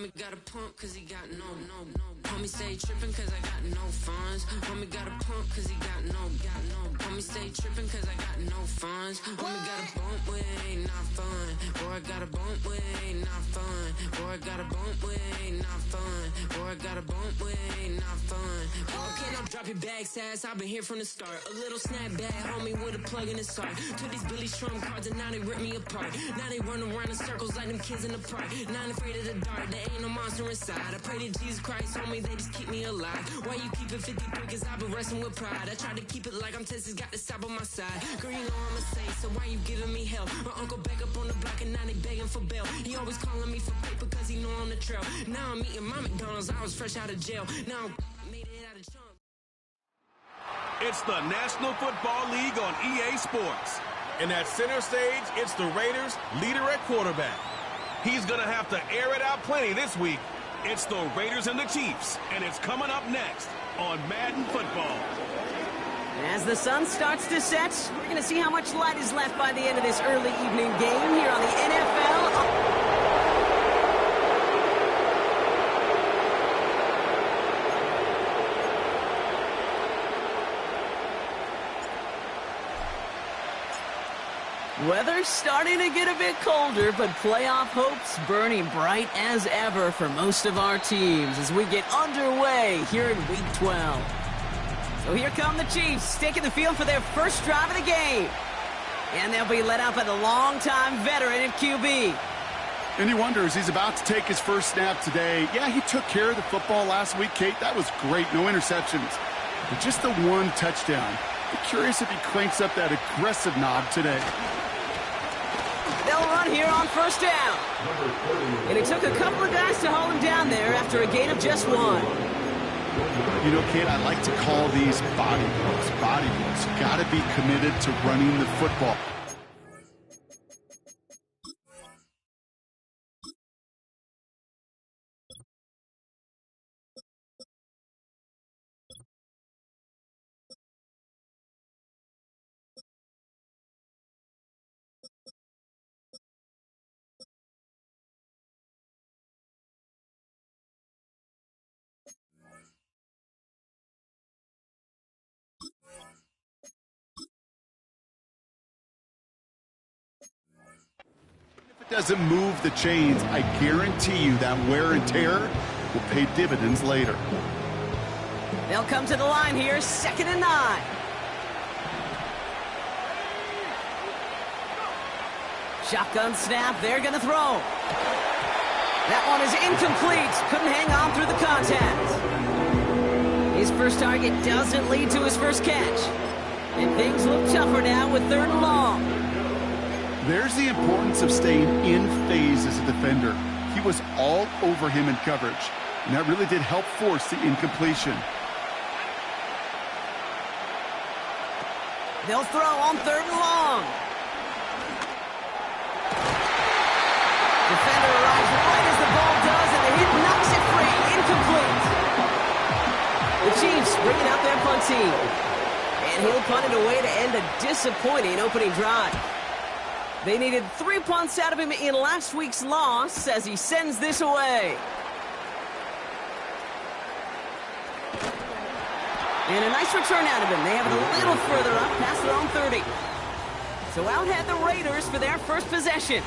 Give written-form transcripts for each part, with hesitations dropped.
Homie got a pump cause he got no. Homie stay trippin' cause I got no funds. Homie got a pump cause he got no. Homie stay trippin' cause I got no funds. Homie got a bump with it ain't not fun. Boy, I got a bump with it ain't not fun. Boy, I got a bump with it ain't not fun. Boy, I got a bump with it ain't not fun. Okay, now drop your bag, sass. I've been here from the start. A little snapback, homie, with a plug in his heart. Took these Billy Trump cards and now they rip me apart. Now they run around in circles like them kids in the park. Not afraid of the dark, there ain't no monster inside. I pray to Jesus Christ, homie, they just keep me alive. Why you keep it 53? Cause I've been wrestling with pride. I try to keep it like I'm Texas, got the stop on my side. Girl, you know I'm a saint, so why you giving me hell? My uncle back up on the block and now they begging for bail. He always calling me for paper cause he know I'm the trail. Now I'm eating my McDonald's, I was fresh out of jail. Now I'm made it out of chunk. It's the National Football League on EA Sports. And at center stage, it's the Raiders' leader at quarterback. He's going to have to air it out plenty this week. It's the Raiders and the Chiefs, and it's coming up next on Madden Football. As the sun starts to set, we're going to see how much light is left by the end of this early evening game here on the NFL. Weather's starting to get a bit colder, but playoff hopes burning bright as ever for most of our teams as we get underway here in Week 12. So here come the Chiefs, taking the field for their first drive of the game. And they'll be led out by the longtime veteran at QB. And you wonder, as he's about to take his first snap today, yeah, he took care of the football last week, Kate. That was great, no interceptions. But just the one touchdown. I'm curious if he cranks up that aggressive knob today. They'll run here on first down. And it took a couple of guys to hold him down there after a gain of just one. You know, Kate, I like to call these body blows. Body blows. You got to be committed to running the football. Doesn't move the chains, I guarantee you that wear and tear will pay dividends later. They'll come to the line here, 2nd and 9. Shotgun snap, they're going to throw. That one is incomplete. Couldn't hang on through the contact. His first target doesn't lead to his first catch. And things look tougher now with 3rd and long. There's the importance of staying in phase as a defender. He was all over him in coverage, and that really did help force the incompletion. They'll throw on 3rd and long. Defender arrives right as the ball does, and the hit knocks it free. Incomplete. The Chiefs bringing out their punt team. And he'll punt it away to end a disappointing opening drive. They needed 3 punts out of him in last week's loss as he sends this away. And a nice return out of him. They have it a little further up past their own 30. So out head the Raiders for their first possession.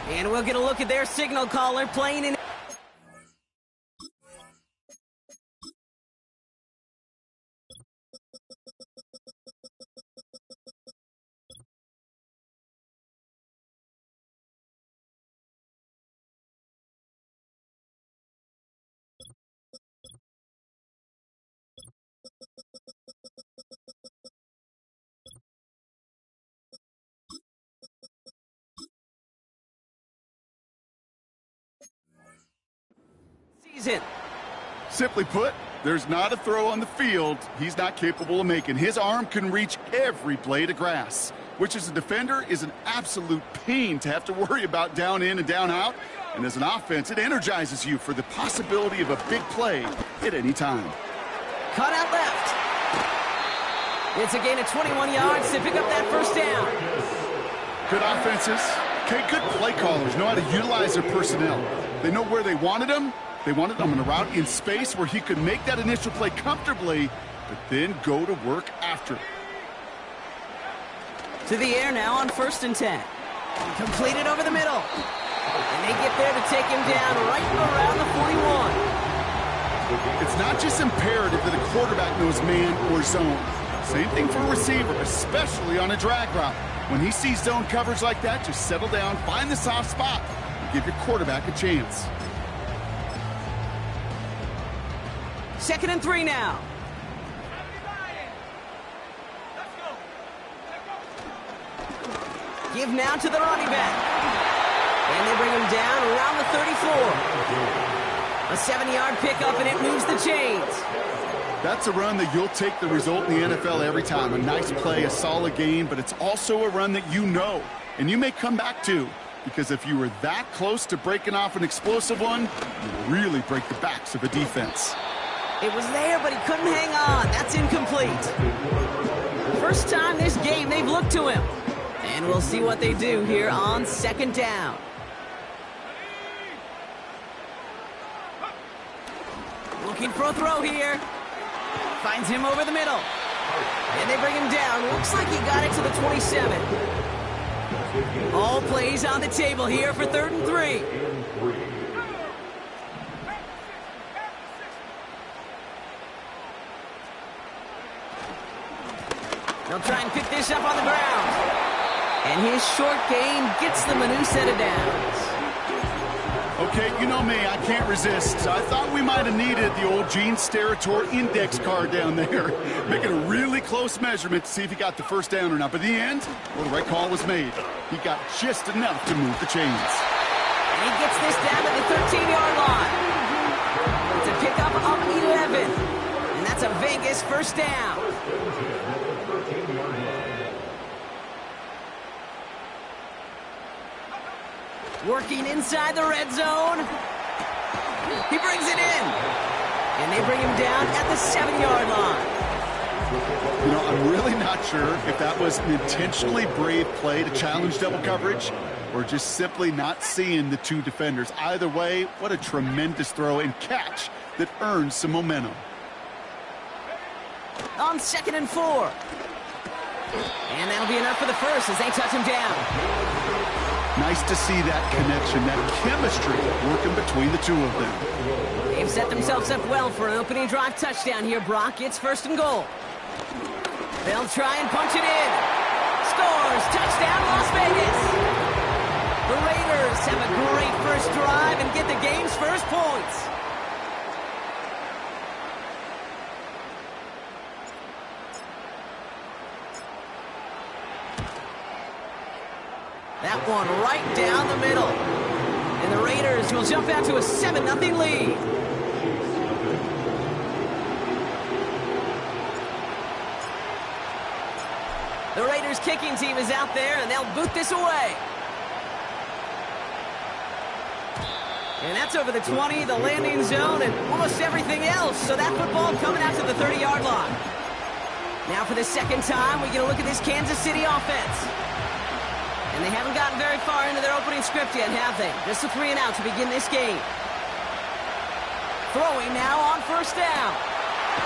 And we'll get a look at their signal caller playing in. Season. Simply put, there's not a throw on the field he's not capable of making. His arm can reach every blade of grass, which as a defender is an absolute pain to have to worry about down in and down out. And as an offense, it energizes you for the possibility of a big play at any time. Cut out left. It's a gain of 21 yards to pick up that first down. Good offenses. Okay, good play callers know how to utilize their personnel. They know where they wanted him. They wanted him on a route in space where he could make that initial play comfortably, but then go to work after. To the air now on 1st and 10. Completed over the middle. And they get there to take him down right around the 41. It's not just imperative that a quarterback knows man or zone. Same thing for a receiver, especially on a drag route. When he sees zone coverage like that, just settle down, find the soft spot, and give your quarterback a chance. 2nd and 3 now. Give now to the running back. And they bring him down around the 34. A 7-yard pickup, and it moves the chains. That's a run that you'll take the result in the NFL every time. A nice play, a solid game, but it's also a run that you know, and you may come back to, because if you were that close to breaking off an explosive one, you really break the backs of a defense. It was there, but he couldn't hang on. That's incomplete. First time this game they've looked to him. And we'll see what they do here on 2nd down. Looking for a throw here. Finds him over the middle. And they bring him down. Looks like he got it to the 27. All plays on the table here for 3rd and 3. They'll try and pick this up on the ground. And his short game gets them a new set of downs. Okay, you know me, I can't resist. I thought we might have needed the old Gene Steratore index card down there. Making a really close measurement to see if he got the first down or not. But in the end, well, the right call was made. He got just enough to move the chains. And he gets this down to the 13-yard line. It's a pickup of 11. And that's a Vegas first down. Working inside the red zone. He brings it in. And they bring him down at the 7-yard line. You know, I'm really not sure if that was an intentionally brave play to challenge double coverage or just simply not seeing the two defenders. Either way, what a tremendous throw and catch that earns some momentum. On 2nd and 4. And that'll be enough for the first as they touch him down. Nice to see that connection, that chemistry working between the two of them. They've set themselves up well for an opening drive touchdown here, Brock. It's 1st and goal. They'll try and punch it in. Scores! Touchdown, Las Vegas! The Raiders have a great first drive and get the game's first points. That one right down the middle. And the Raiders will jump out to a 7-0 lead. The Raiders kicking team is out there, and they'll boot this away. And that's over the 20, the landing zone, and almost everything else. So that football coming out to the 30-yard line. Now for the second time, we get a look at this Kansas City offense. And they haven't gotten very far into their opening script yet, have they? Just a 3-and-out to begin this game. Throwing now on 1st down.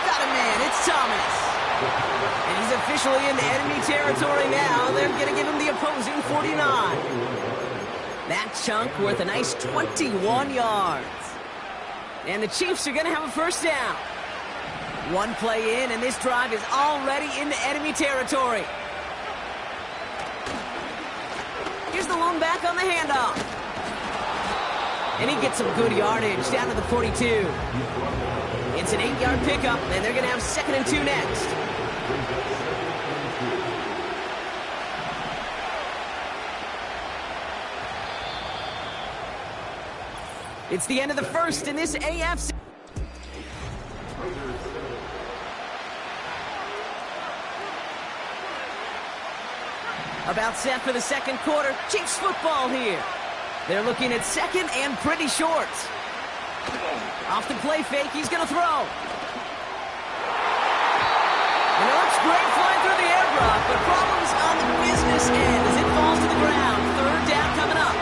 Got a man, it's Thomas. And he's officially into enemy territory now. They're going to give him the opposing 49. That chunk worth a nice 21 yards. And the Chiefs are going to have a 1st down. One play in, and this drive is already into enemy territory. Here's the lone back on the handoff. And he gets some good yardage down to the 42. It's an 8-yard pickup, and they're going to have 2nd and 2 next. It's the end of the first in this AFC. About set for the second quarter. Chiefs football here. They're looking at 2nd and pretty short. Off the play fake, he's going to throw. And it looks great flying through the air, Brock, but problems on the business end as it falls to the ground. 3rd down coming up.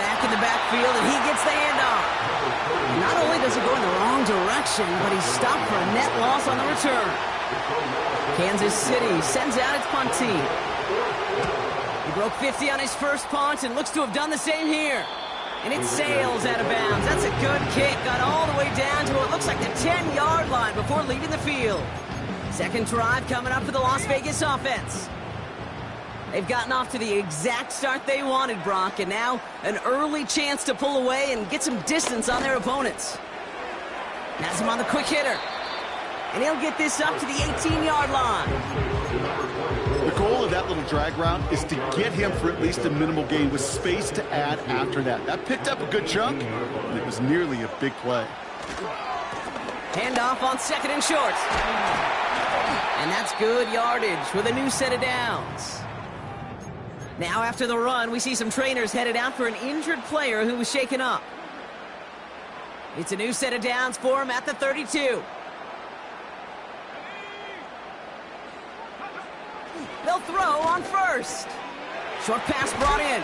back in the backfield, and he gets the handoff. Not only does he go in the wrong direction, but he's stopped for a net loss on the return. Kansas City sends out its punt team. He broke 50 on his first punt and looks to have done the same here. And it sails out of bounds. That's a good kick. Got all the way down to what looks like the 10-yard line before leaving the field. Second drive coming up for the Las Vegas offense. They've gotten off to the exact start they wanted, Brock, and now an early chance to pull away and get some distance on their opponents. Has him on the quick hitter. And he'll get this up to the 18-yard line. The goal of that little drag route is to get him for at least a minimal gain with space to add after that. That picked up a good chunk, and it was nearly a big play. Handoff on second and short. And that's good yardage with a new set of downs. Now after the run, we see some trainers headed out for an injured player who was shaken up. It's a new set of downs for him at the 32. They'll throw on first. Short pass brought in.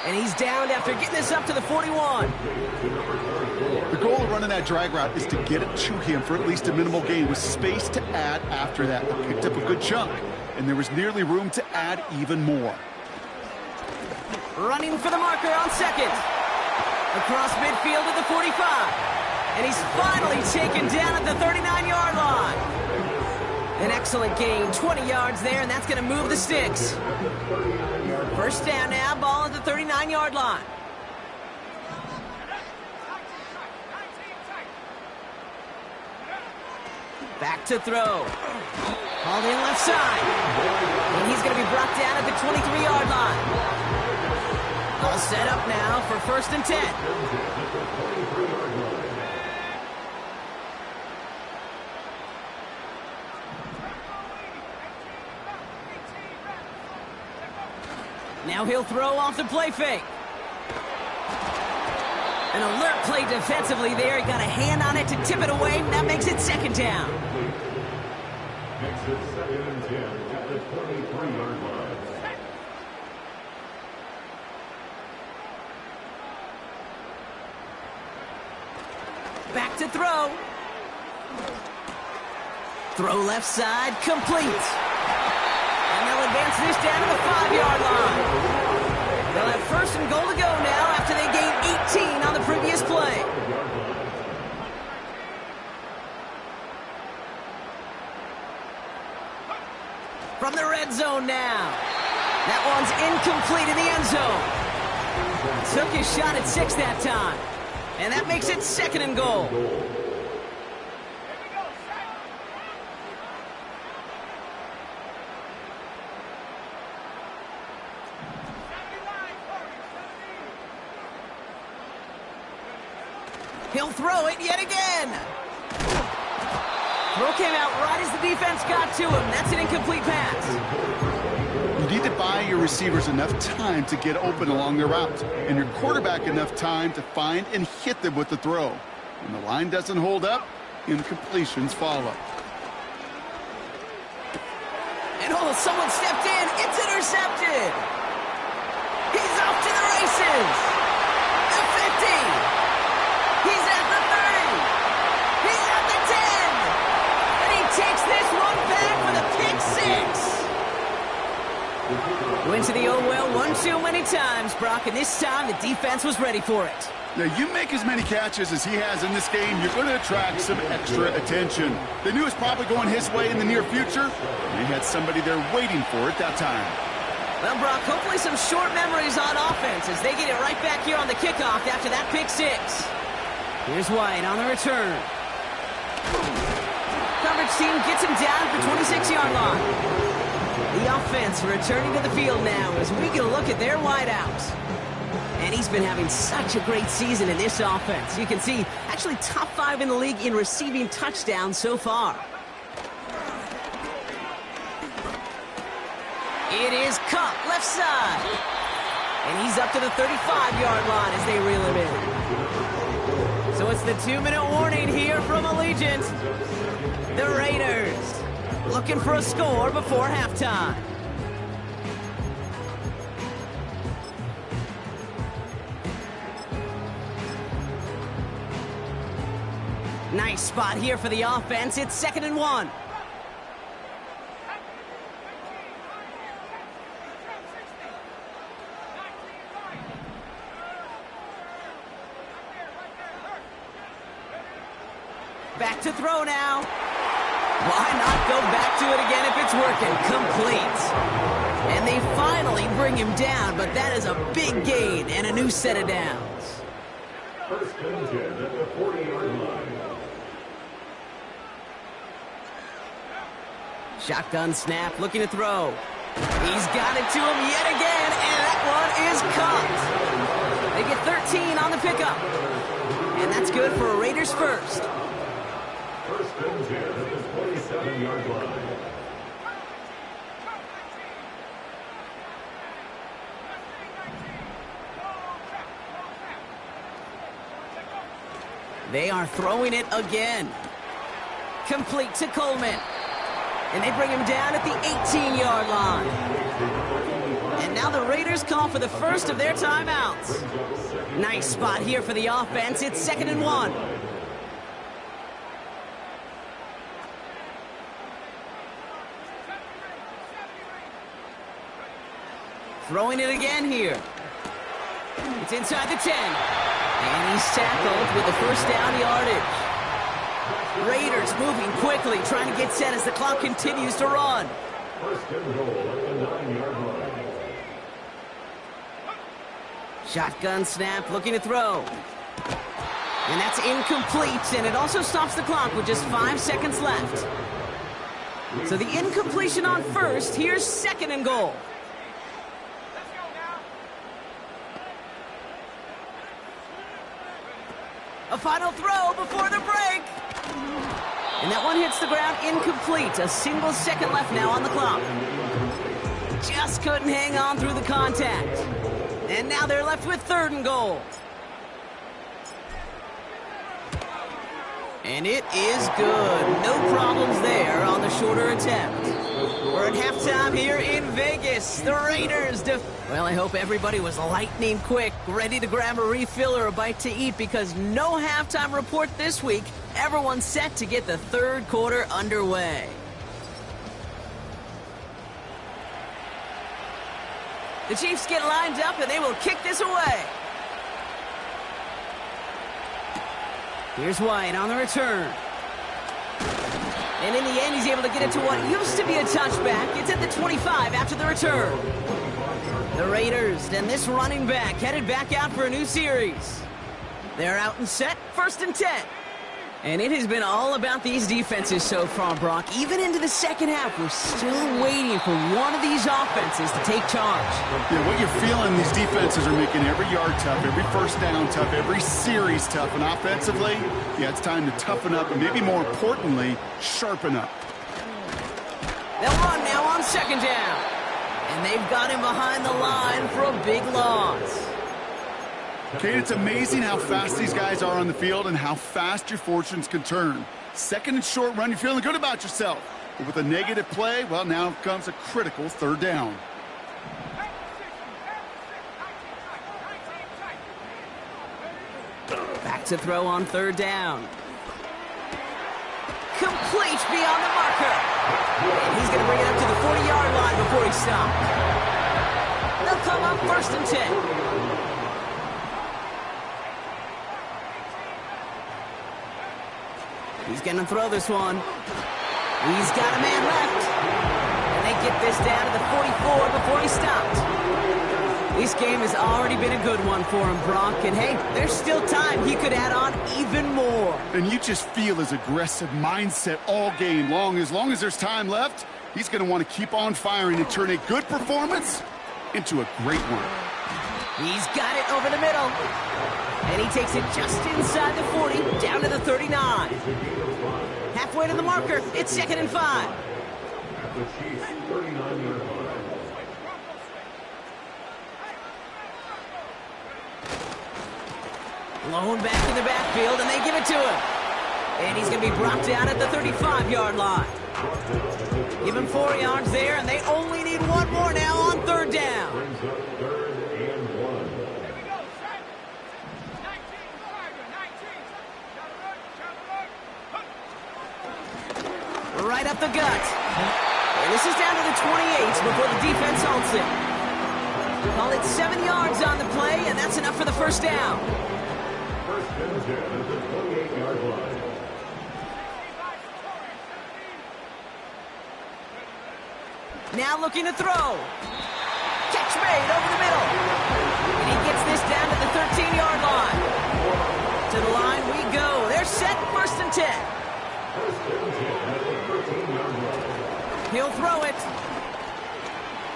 And he's downed after getting this up to the 41. The goal of running that drag route is to get it to him for at least a minimal gain with space to add after that. They picked up a good chunk, and there was nearly room to add even more. Running for the marker on second. Across midfield at the 45. And he's finally taken down at the 39-yard line. An excellent gain, 20 yards there, and that's going to move the sticks. First down now, ball at the 39-yard line. Back to throw. Hauled in left side. And he's going to be brought down at the 23-yard line. All set up now for first and 10. Now he'll throw off the play fake. An alert play defensively there. He got a hand on it to tip it away, and that makes it second down. Makes it second and 10 at the 23-yard line. Back to throw. Throw left side, complete. And they'll advance this down to the 5-yard line. They'll have first and goal to go now after they gained 18 on the previous play. From the red zone now. That one's incomplete in the end zone. Took his shot at 6 that time. And that makes it second and goal. He'll throw it yet again. Throw came out right as the defense got to him. That's an incomplete pass. You need to buy your receivers enough time to get open along their route, and your quarterback enough time to find and hit them with the throw. When the line doesn't hold up, incompletions follow. And oh, someone stepped in. It's intercepted. He's off to the races. The 50. He's at the 30. He's at the 10. And he takes this one back for the pick 6. Went to the old well one too many times, Brock, and this time the defense was ready for it. Now, you make as many catches as he has in this game, you're going to attract some extra attention. They knew it was probably going his way in the near future. They had somebody there waiting for it that time. Well, Brock, hopefully some short memories on offense as they get it right back here on the kickoff after that pick 6. Here's White on the return. Coverage team gets him down at the 26-yard line. The offense returning to the field now as we get a look at their wideouts. And he's been having such a great season in this offense. You can see, actually top 5 in the league in receiving touchdowns so far. It is Cup, left side. And he's up to the 35-yard line as they reel him in. So it's the 2-minute warning here from Allegiant. The Raiders looking for a score before halftime. Nice spot here for the offense. It's 2nd and 1. Back to throw now. Why not go back to it again if it's working? Complete. And they finally bring him down, but that is a big gain and a new set of downs. First and 10 at the 40-yard line. Shotgun snap, looking to throw. He's got it to him yet again, and that one is caught. They get 13 on the pickup. And that's good for a Raiders first. First and 10 at the 27-yard line. They are throwing it again. Complete to Coleman. And they bring him down at the 18-yard line. And now the Raiders call for the first of their timeouts. Nice spot here for the offense. It's 2nd and 1. Throwing it again here. It's inside the 10. And he's tackled with the first down yardage. Raiders moving quickly, trying to get set as the clock continues to run. First and goal at the 9-yard line. Shotgun snap, looking to throw. And that's incomplete, and it also stops the clock with just 5 seconds left. So the incompletion on first, here's 2nd and goal. A final throw before the break. And that one hits the ground incomplete. A single second left now on the clock. Just couldn't hang on through the contact. And now they're left with 3rd and goal. And it is good. No problems there on the shorter attempt. We're at halftime here in Vegas. The Raiders well, I hope everybody was lightning quick, ready to grab a refill or a bite to eat, because no halftime report this week. Everyone's set to get the 3rd quarter underway. The Chiefs get lined up, and they will kick this away. Here's White on the return. And in the end, he's able to get it to what used to be a touchback. It's at the 25 after the return. The Raiders and this running back headed back out for a new series. They're out and set, 1st and 10. And it has been all about these defenses so far, Brock. Even into the second half, we're still waiting for one of these offenses to take charge. Yeah, what you're feeling, these defenses are making every yard tough, every first down tough, every series tough. And offensively, yeah, it's time to toughen up and maybe more importantly, sharpen up. They'll run now on 2nd down. And they've got him behind the line for a big loss. Kate, it's amazing how fast these guys are on the field and how fast your fortunes can turn. 2nd and short run, you're feeling good about yourself. But with a negative play, well, now comes a critical 3rd down. Back to throw on 3rd down. Complete beyond the marker. And he's going to bring it up to the 40-yard line before he stops. They'll come up 1st and 10. He's going to throw this one. He's got a man left. And they get this down to the 44 before he stopped. This game has already been a good one for him, Brock. And hey, there's still time. He could add on even more. And you just feel his aggressive mindset all game long. As long as there's time left, he's going to want to keep on firing and turn a good performance into a great one. He's got it over the middle. And he takes it just inside the 40, down to the 39. Halfway to the marker, it's 2nd and 5. At the Chiefs' 39-yard line. Blown back in the backfield, and they give it to him. And he's going to be brought down at the 35-yard line. Give him 4 yards there, and they only need one more now on 3rd down. Brings up 3rd and 1. with the gut. And this is down to the 28 before the defense halts it. Call it 7 yards on the play, and that's enough for the first down. First and 10 at the 28-yard line. Now looking to throw. Catch made over the middle. And he gets this down to the 13-yard line. To the line we go. They're set, first and 10. First and 10 at the 13-yard line. He'll throw it.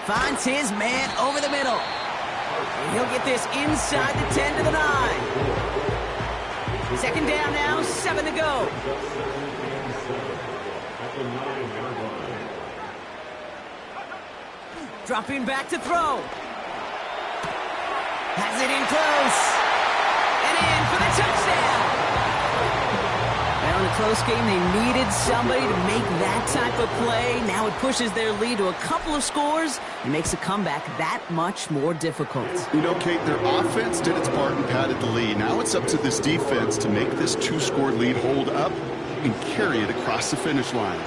Finds his man over the middle. And he'll get this inside the 10 to the 9. Second down now, 7 to go. At the 9-yard line. Dropping back to throw. Has it in close. And in for the touchdown. Now in a close game, they needed somebody to make that type of play. Now it pushes their lead to a couple of scores and makes a comeback that much more difficult. You know, Kate, their offense did its part and padded the lead. Now it's up to this defense to make this 2-score lead hold up and carry it across the finish line.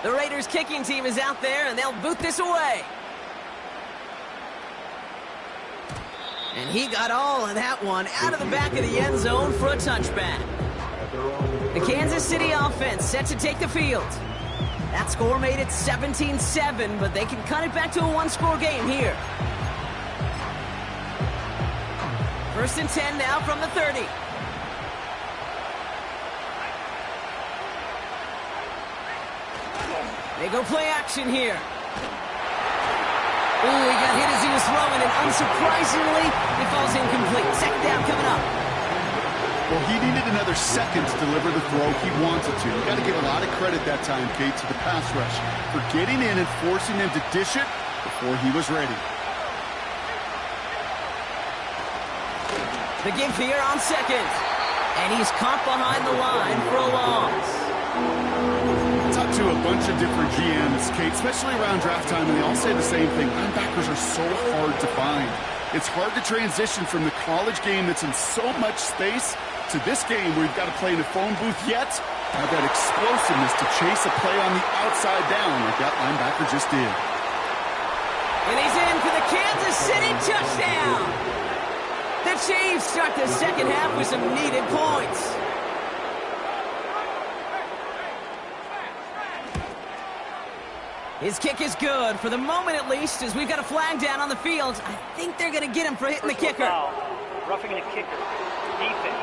The Raiders kicking team is out there, and they'll boot this away. And he got all of that one out of the back of the end zone for a touchback. The Kansas City offense set to take the field. That score made it 17-7, but they can cut it back to a 1-score game here. First and 10 now from the 30. They go play action here. Ooh, he got hit as he was throwing, and unsurprisingly, it falls incomplete. Second down coming up. Well, he needed another second to deliver the throw he wanted to. You got to give a lot of credit that time, Kate, to the pass rush for getting in and forcing him to dish it before he was ready. The give here on second. And he's caught behind the line for a loss. Talk to a bunch of different GMs, Kate, especially around draft time, and they all say the same thing. Linebackers are so hard to find. It's hard to transition from the college game that's in so much space to this game where you've got to play in a phone booth, yet have that explosiveness to chase a play on the outside down like that linebacker just did. And he's in for the Kansas City touchdown. The Chiefs start the second half with some needed points. His kick is good, for the moment at least, as we've got a flag down on the field. I think they're going to get him for hitting the kicker. Foul. Roughing the kicker. Defense.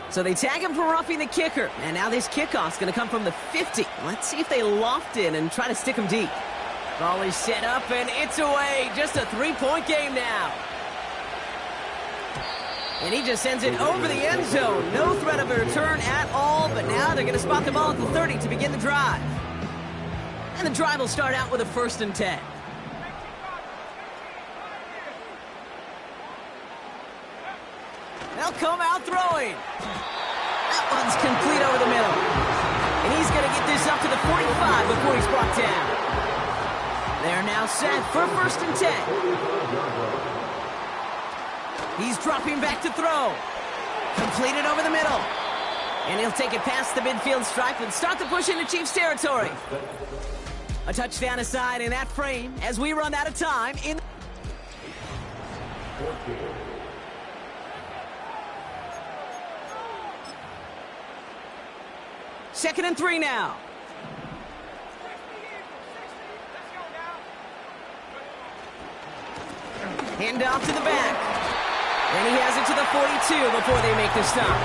So they tag him for roughing the kicker. And now this kickoff's going to come from the 50. Let's see if they loft in and try to stick him deep. Ball is set up, and it's away. Just a 3-point game now. And he just sends it over the end zone. No threat of a return at all, but now they're going to spot the ball at the 30 to begin the drive. And the drive will start out with a 1st and 10. They'll come out throwing. That one's complete over the middle. And he's going to get this up to the 45 before he's brought down. They're now set for 1st and 10. He's dropping back to throw. Completed over the middle. And he'll take it past the midfield stripe and start the push into Chiefs territory. A touchdown aside in that frame as we run out of time in... Second and 3 now. Hand off to the back. And he has it to the 42 before they make the stop.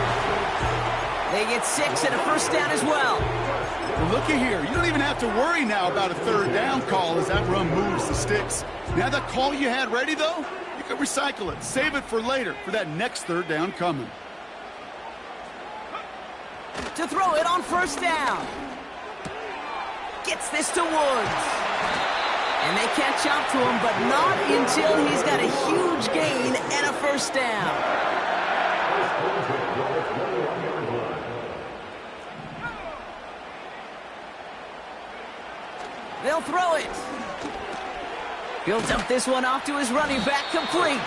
They get 6 and a 1st down as well. Well, looky here. You don't even have to worry now about a 3rd down call as that run moves the sticks. Now that call you had ready, though, you can recycle it. Save it for later, for that next 3rd down coming. To throw it on 1st down. Gets this to Woods. And they catch up to him, but not until he's got a huge gain and a 1st down. They'll throw it. He'll dump this one off to his running back, complete.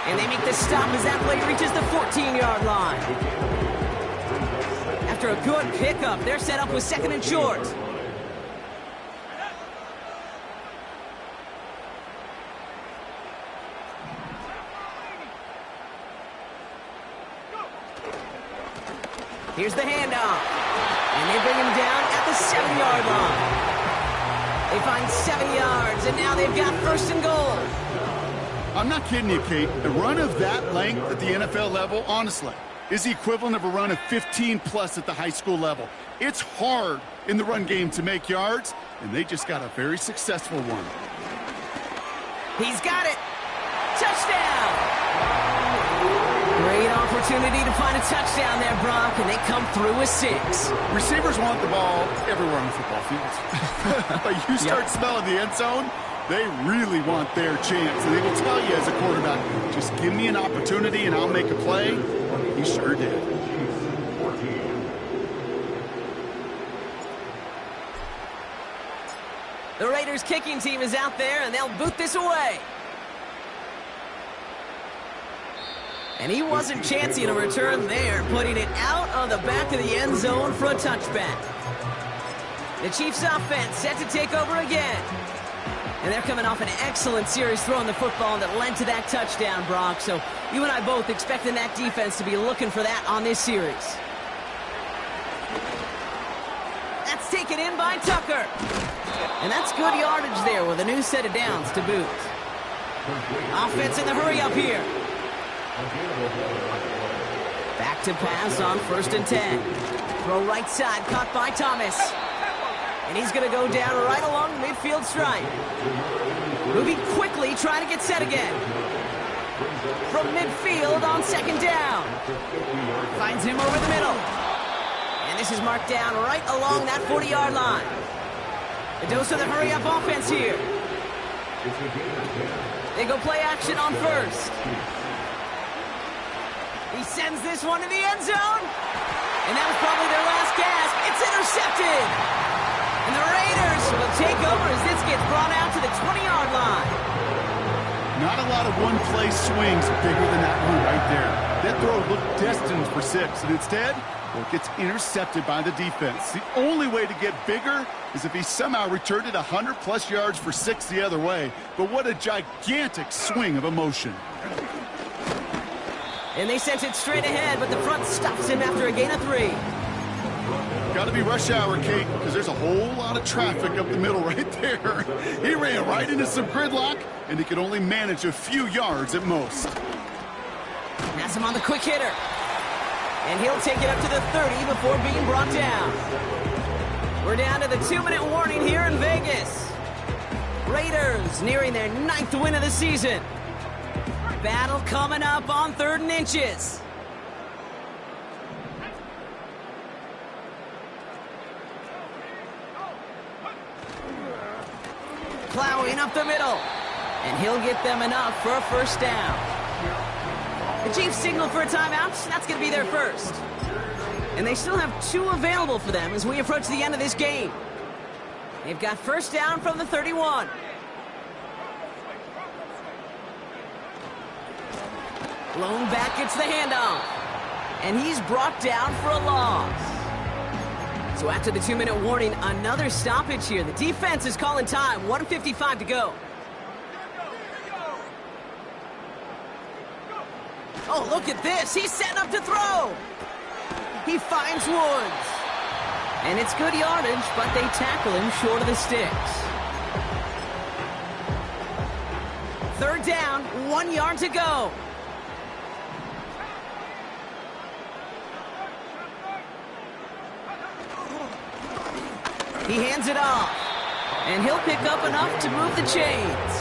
And they make the stop as that play reaches the 14-yard line. After a good pickup, they're set up with second and short. Here's the handoff. And they bring him down at the 7-yard line. They find 7 yards, and now they've got first and goal. I'm not kidding you, Kate. A run of that length at the NFL level, honestly, is the equivalent of a run of 15-plus at the high school level. It's hard in the run game to make yards, and they just got a very successful one. He's got it. Touchdown. Great opportunity to find a touchdown there, Brock, and they come through with 6. Receivers want the ball everywhere on the football field. But you start smelling the end zone, they really want their chance. And they will tell you as a quarterback, just give me an opportunity and I'll make a play. He sure did. The Raiders kicking team is out there, and they'll boot this away. And he wasn't chancing a return there, putting it out on the back of the end zone for a touchback. The Chiefs offense set to take over again. And they're coming off an excellent series throwing the football that led to that touchdown, Brock. So you and I both expecting that defense to be looking for that on this series. That's taken in by Tucker. And that's good yardage there with a new set of downs to boot. Offense in the hurry up here. Back to pass on 1st and 10. Throw right side, caught by Thomas. And he's going to go down right along the midfield stripe. Moving quickly, trying to get set again. From midfield on 2nd down. Finds him over the middle. And this is marked down right along that 40-yard line. The dose of the hurry-up offense here. They go play action on 1st. He sends this one to the end zone. And that was probably their last gasp. It's intercepted. And the Raiders will take over as this gets brought out to the 20-yard line. Not a lot of one-play swings bigger than that one right there. That throw looked destined for 6, and instead, well, it gets intercepted by the defense. The only way to get bigger is if he somehow returned it 100-plus yards for 6 the other way. But what a gigantic swing of emotion. And they sent it straight ahead, but the front stops him after a gain of 3. Got to be rush hour, Kate, because there's a whole lot of traffic up the middle right there. He ran right into some gridlock, and he could only manage a few yards at most. That's him on the quick hitter. And he'll take it up to the 30 before being brought down. We're down to the 2-minute warning here in Vegas. Raiders nearing their 9th win of the season. Battle coming up on 3rd and inches. Plowing up the middle. And he'll get them enough for a 1st down. The Chiefs signal for a timeout. That's going to be their first. And they still have 2 available for them as we approach the end of this game. They've got 1st down from the 31. Blown back gets the handoff. And he's brought down for a loss. So after the 2-minute warning, another stoppage here. The defense is calling time. 1:55 to go. Oh, look at this. He's setting up to throw. He finds Woods. And it's good yardage, but they tackle him short of the sticks. 3rd down, 1 yard to go. He hands it off. And he'll pick up enough to move the chains.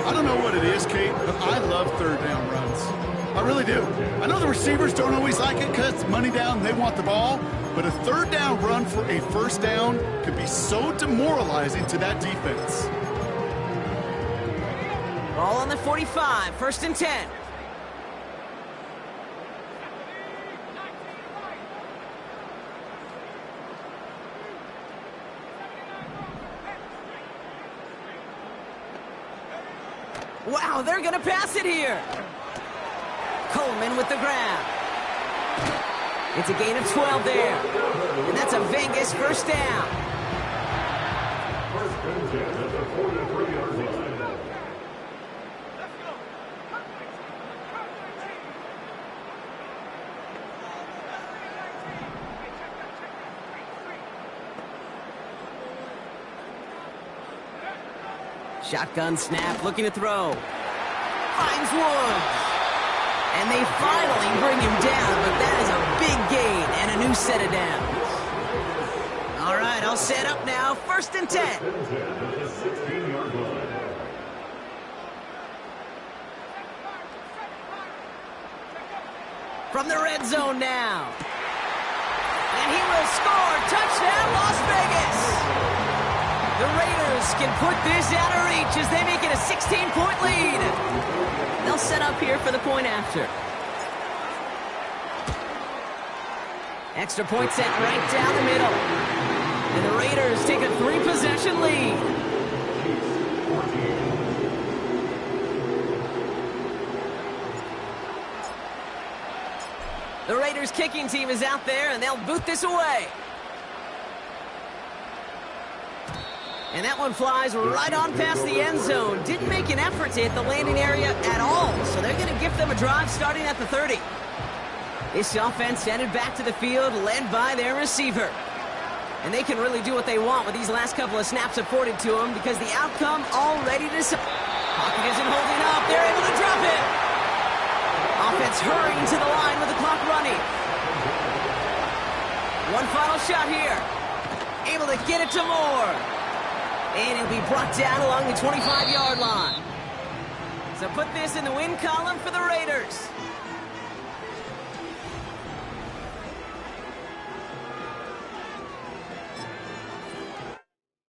I don't know what it is, Kate, but I love 3rd down runs. I really do. I know the receivers don't always like it because it's money down, they want the ball. But a 3rd down run for a 1st down can be so demoralizing to that defense. Ball on the 45, 1st and 10. Wow, they're going to pass it here. Coleman with the grab. It's a gain of 12 there. And that's a Vegas first down. First and 10 at the 43-yard line. Shotgun snap, looking to throw. Finds Woods. And they finally bring him down, but that is a big gain and a new set of downs. All right, I'll set up now. First and 10. First and 10 at the 16-yard line. From the red zone now. And he will score. Touchdown, Las Vegas. The Raiders can put this out of reach as they make it a 16-point lead. They'll set up here for the point after. Extra point set right down the middle. And the Raiders take a 3-possession lead. The Raiders kicking team is out there, and they'll boot this away. And that one flies right on past the end zone. Didn't make an effort to hit the landing area at all, so they're going to give them a drive starting at the 30. This offense headed back to the field, led by their receiver. And they can really do what they want with these last couple of snaps afforded to them because the outcome already decided. Pocket isn't holding up. They're able to drop it. Offense hurrying to the line with the clock running. One final shot here. Able to get it to Moore. And he'll be brought down along the 25-yard line. So put this in the win column for the Raiders.